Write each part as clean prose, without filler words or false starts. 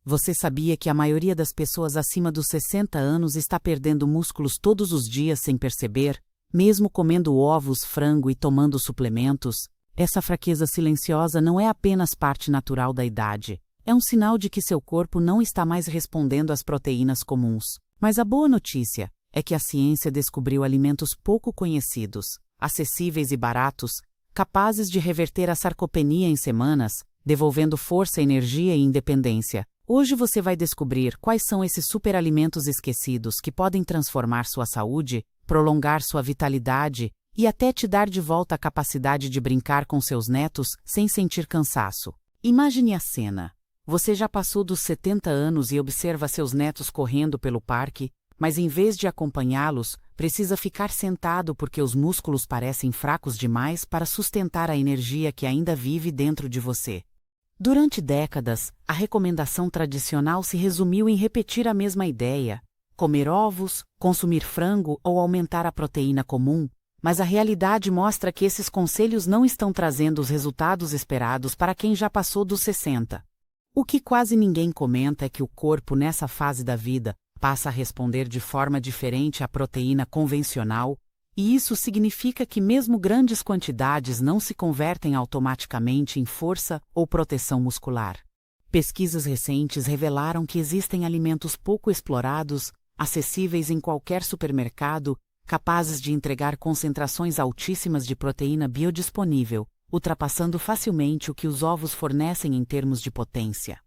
Você sabia que a maioria das pessoas acima dos 60 anos está perdendo músculos todos os dias sem perceber, mesmo comendo ovos, frango e tomando suplementos? Essa fraqueza silenciosa não é apenas parte natural da idade. É um sinal de que seu corpo não está mais respondendo às proteínas comuns. Mas a boa notícia é que a ciência descobriu alimentos pouco conhecidos, acessíveis e baratos, capazes de reverter a sarcopenia em semanas, devolvendo força, energia e independência. Hoje você vai descobrir quais são esses superalimentos esquecidos que podem transformar sua saúde, prolongar sua vitalidade e até te dar de volta a capacidade de brincar com seus netos sem sentir cansaço. Imagine a cena. Você já passou dos 70 anos e observa seus netos correndo pelo parque, mas em vez de acompanhá-los, precisa ficar sentado porque os músculos parecem fracos demais para sustentar a energia que ainda vive dentro de você. Durante décadas, a recomendação tradicional se resumiu em repetir a mesma ideia: comer ovos, consumir frango ou aumentar a proteína comum, mas a realidade mostra que esses conselhos não estão trazendo os resultados esperados para quem já passou dos 60. O que quase ninguém comenta é que o corpo nessa fase da vida passa a responder de forma diferente à proteína convencional, e isso significa que mesmo grandes quantidades não se convertem automaticamente em força ou proteção muscular. Pesquisas recentes revelaram que existem alimentos pouco explorados, acessíveis em qualquer supermercado, capazes de entregar concentrações altíssimas de proteína biodisponível, ultrapassando facilmente o que os ovos fornecem em termos de potência.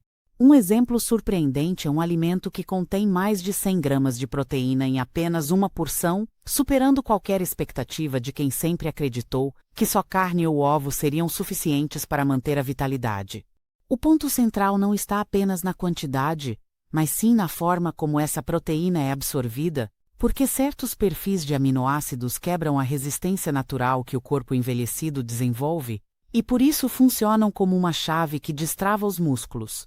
Um exemplo surpreendente é um alimento que contém mais de 100 gramas de proteína em apenas uma porção, superando qualquer expectativa de quem sempre acreditou que só carne ou ovo seriam suficientes para manter a vitalidade. O ponto central não está apenas na quantidade, mas sim na forma como essa proteína é absorvida, porque certos perfis de aminoácidos quebram a resistência natural que o corpo envelhecido desenvolve, e por isso funcionam como uma chave que destrava os músculos.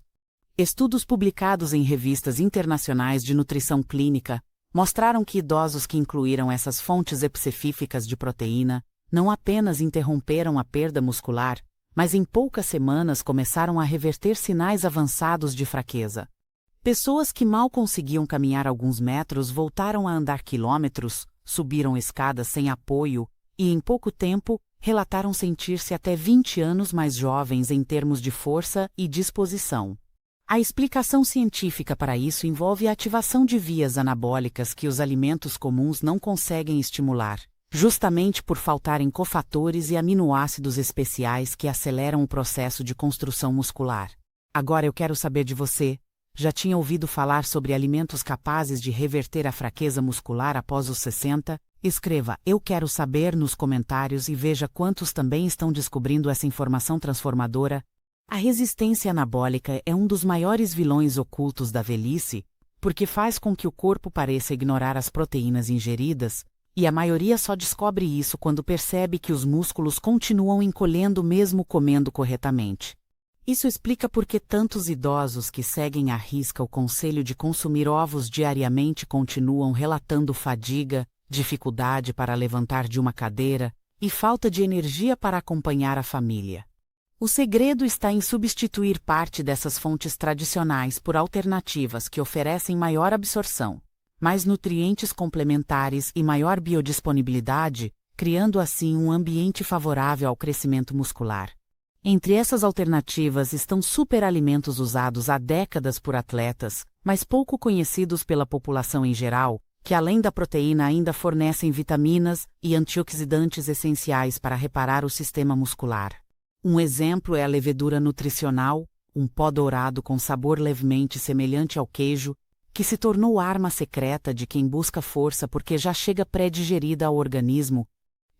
Estudos publicados em revistas internacionais de nutrição clínica mostraram que idosos que incluíram essas fontes específicas de proteína não apenas interromperam a perda muscular, mas em poucas semanas começaram a reverter sinais avançados de fraqueza. Pessoas que mal conseguiam caminhar alguns metros voltaram a andar quilômetros, subiram escadas sem apoio e, em pouco tempo, relataram sentir-se até 20 anos mais jovens em termos de força e disposição. A explicação científica para isso envolve a ativação de vias anabólicas que os alimentos comuns não conseguem estimular, justamente por faltarem cofatores e aminoácidos especiais que aceleram o processo de construção muscular. Agora eu quero saber de você: já tinha ouvido falar sobre alimentos capazes de reverter a fraqueza muscular após os 60? Escreva "Eu quero saber" nos comentários e veja quantos também estão descobrindo essa informação transformadora. A resistência anabólica é um dos maiores vilões ocultos da velhice, porque faz com que o corpo pareça ignorar as proteínas ingeridas, e a maioria só descobre isso quando percebe que os músculos continuam encolhendo mesmo comendo corretamente. Isso explica por que tantos idosos que seguem à risca o conselho de consumir ovos diariamente continuam relatando fadiga, dificuldade para levantar de uma cadeira e falta de energia para acompanhar a família. O segredo está em substituir parte dessas fontes tradicionais por alternativas que oferecem maior absorção, mais nutrientes complementares e maior biodisponibilidade, criando assim um ambiente favorável ao crescimento muscular. Entre essas alternativas estão superalimentos usados há décadas por atletas, mas pouco conhecidos pela população em geral, que além da proteína ainda fornecem vitaminas e antioxidantes essenciais para reparar o sistema muscular. Um exemplo é a levedura nutricional, um pó dourado com sabor levemente semelhante ao queijo, que se tornou arma secreta de quem busca força porque já chega pré-digerida ao organismo.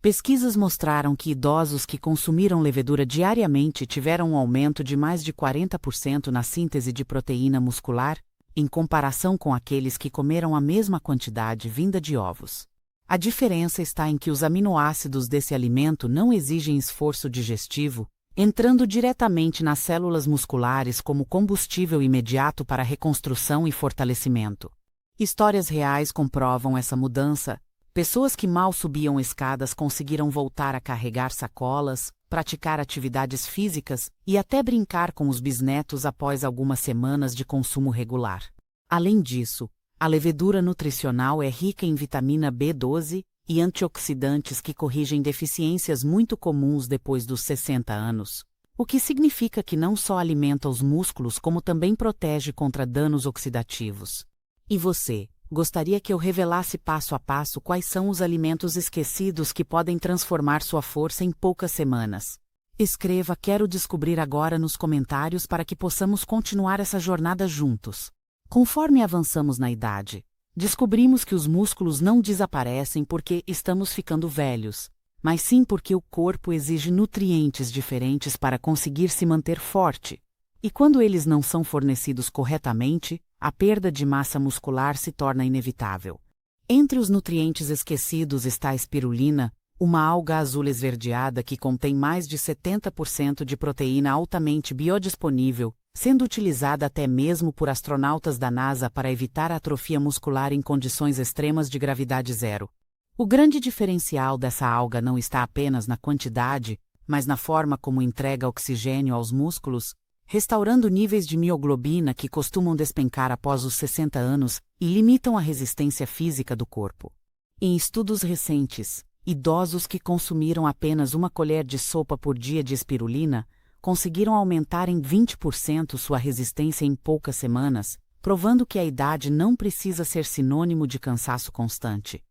Pesquisas mostraram que idosos que consumiram levedura diariamente tiveram um aumento de mais de 40% na síntese de proteína muscular, em comparação com aqueles que comeram a mesma quantidade vinda de ovos. A diferença está em que os aminoácidos desse alimento não exigem esforço digestivo, entrando diretamente nas células musculares como combustível imediato para reconstrução e fortalecimento. Histórias reais comprovam essa mudança. Pessoas que mal subiam escadas conseguiram voltar a carregar sacolas, praticar atividades físicas e até brincar com os bisnetos após algumas semanas de consumo regular. Além disso, a levedura nutricional é rica em vitamina B12 e antioxidantes que corrigem deficiências muito comuns depois dos 60 anos, o que significa que não só alimenta os músculos como também protege contra danos oxidativos. E você, gostaria que eu revelasse passo a passo quais são os alimentos esquecidos que podem transformar sua força em poucas semanas? Escreva "Quero descobrir agora" nos comentários para que possamos continuar essa jornada juntos. Conforme avançamos na idade, descobrimos que os músculos não desaparecem porque estamos ficando velhos, mas sim porque o corpo exige nutrientes diferentes para conseguir se manter forte. E quando eles não são fornecidos corretamente, a perda de massa muscular se torna inevitável. Entre os nutrientes esquecidos está a espirulina, uma alga azul esverdeada que contém mais de 70% de proteína altamente biodisponível, sendo utilizada até mesmo por astronautas da NASA para evitar a atrofia muscular em condições extremas de gravidade zero. O grande diferencial dessa alga não está apenas na quantidade, mas na forma como entrega oxigênio aos músculos, restaurando níveis de mioglobina que costumam despencar após os 60 anos e limitam a resistência física do corpo. Em estudos recentes, idosos que consumiram apenas uma colher de sopa por dia de espirulina conseguiram aumentar em 20% sua resistência em poucas semanas, provando que a idade não precisa ser sinônimo de cansaço constante.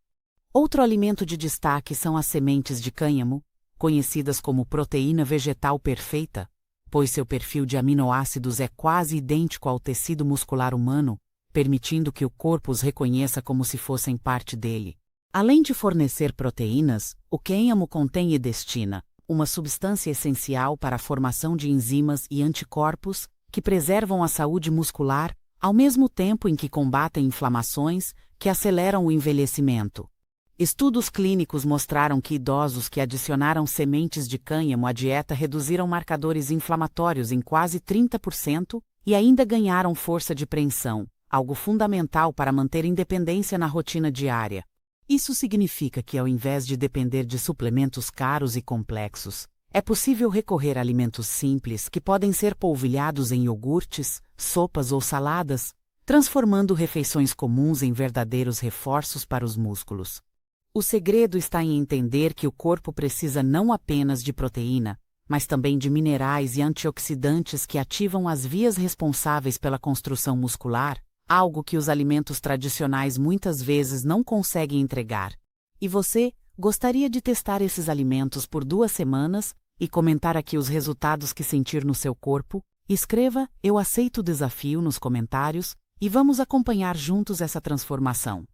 Outro alimento de destaque são as sementes de cânhamo, conhecidas como proteína vegetal perfeita, pois seu perfil de aminoácidos é quase idêntico ao tecido muscular humano, permitindo que o corpo os reconheça como se fossem parte dele. Além de fornecer proteínas, o cânhamo contém edestina, uma substância essencial para a formação de enzimas e anticorpos que preservam a saúde muscular, ao mesmo tempo em que combatem inflamações que aceleram o envelhecimento. Estudos clínicos mostraram que idosos que adicionaram sementes de cânhamo à dieta reduziram marcadores inflamatórios em quase 30% e ainda ganharam força de preensão, algo fundamental para manter independência na rotina diária. Isso significa que, ao invés de depender de suplementos caros e complexos, é possível recorrer a alimentos simples que podem ser polvilhados em iogurtes, sopas ou saladas, transformando refeições comuns em verdadeiros reforços para os músculos. O segredo está em entender que o corpo precisa não apenas de proteína, mas também de minerais e antioxidantes que ativam as vias responsáveis pela construção muscular, algo que os alimentos tradicionais muitas vezes não conseguem entregar. E você, gostaria de testar esses alimentos por 2 semanas e comentar aqui os resultados que sentir no seu corpo? Escreva "Eu aceito o desafio" nos comentários e vamos acompanhar juntos essa transformação.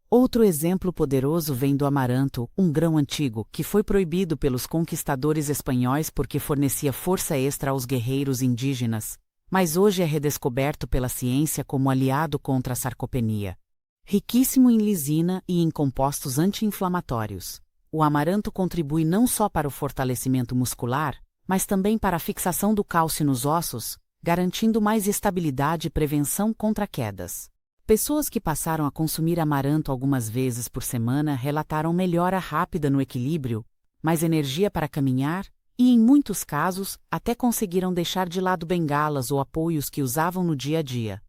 Outro exemplo poderoso vem do amaranto, um grão antigo que foi proibido pelos conquistadores espanhóis porque fornecia força extra aos guerreiros indígenas, mas hoje é redescoberto pela ciência como aliado contra a sarcopenia. Riquíssimo em lisina e em compostos anti-inflamatórios, o amaranto contribui não só para o fortalecimento muscular, mas também para a fixação do cálcio nos ossos, garantindo mais estabilidade e prevenção contra quedas. Pessoas que passaram a consumir amaranto algumas vezes por semana relataram melhora rápida no equilíbrio, mais energia para caminhar e, em muitos casos, até conseguiram deixar de lado bengalas ou apoios que usavam no dia a dia.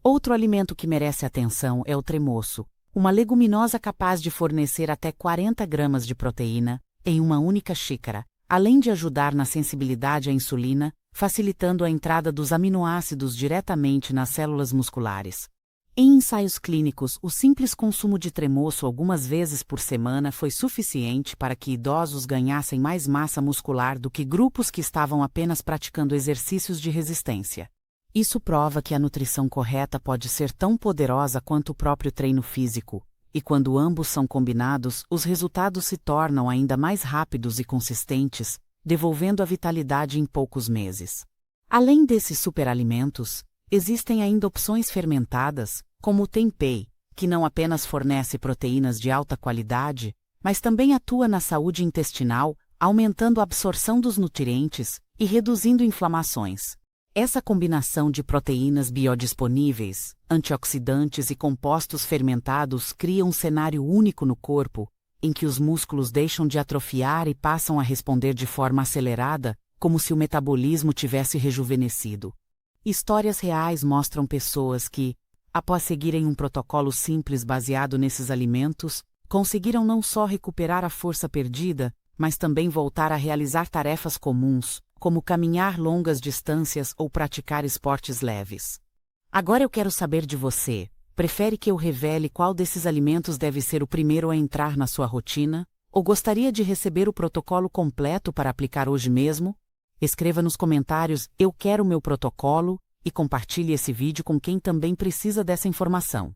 Outro alimento que merece atenção é o tremoço, uma leguminosa capaz de fornecer até 40 gramas de proteína em uma única xícara, além de ajudar na sensibilidade à insulina, facilitando a entrada dos aminoácidos diretamente nas células musculares. Em ensaios clínicos, o simples consumo de tremoço algumas vezes por semana foi suficiente para que idosos ganhassem mais massa muscular do que grupos que estavam apenas praticando exercícios de resistência. Isso prova que a nutrição correta pode ser tão poderosa quanto o próprio treino físico, e quando ambos são combinados, os resultados se tornam ainda mais rápidos e consistentes, devolvendo a vitalidade em poucos meses. Além desses superalimentos, existem ainda opções fermentadas, como o tempeh, que não apenas fornece proteínas de alta qualidade, mas também atua na saúde intestinal, aumentando a absorção dos nutrientes e reduzindo inflamações. Essa combinação de proteínas biodisponíveis, antioxidantes e compostos fermentados cria um cenário único no corpo, em que os músculos deixam de atrofiar e passam a responder de forma acelerada, como se o metabolismo tivesse rejuvenescido. Histórias reais mostram pessoas que, após seguirem um protocolo simples baseado nesses alimentos, conseguiram não só recuperar a força perdida, mas também voltar a realizar tarefas comuns, como caminhar longas distâncias ou praticar esportes leves. Agora eu quero saber de você. Prefere que eu revele qual desses alimentos deve ser o primeiro a entrar na sua rotina? Ou gostaria de receber o protocolo completo para aplicar hoje mesmo? Escreva nos comentários "Eu quero meu protocolo" e compartilhe esse vídeo com quem também precisa dessa informação.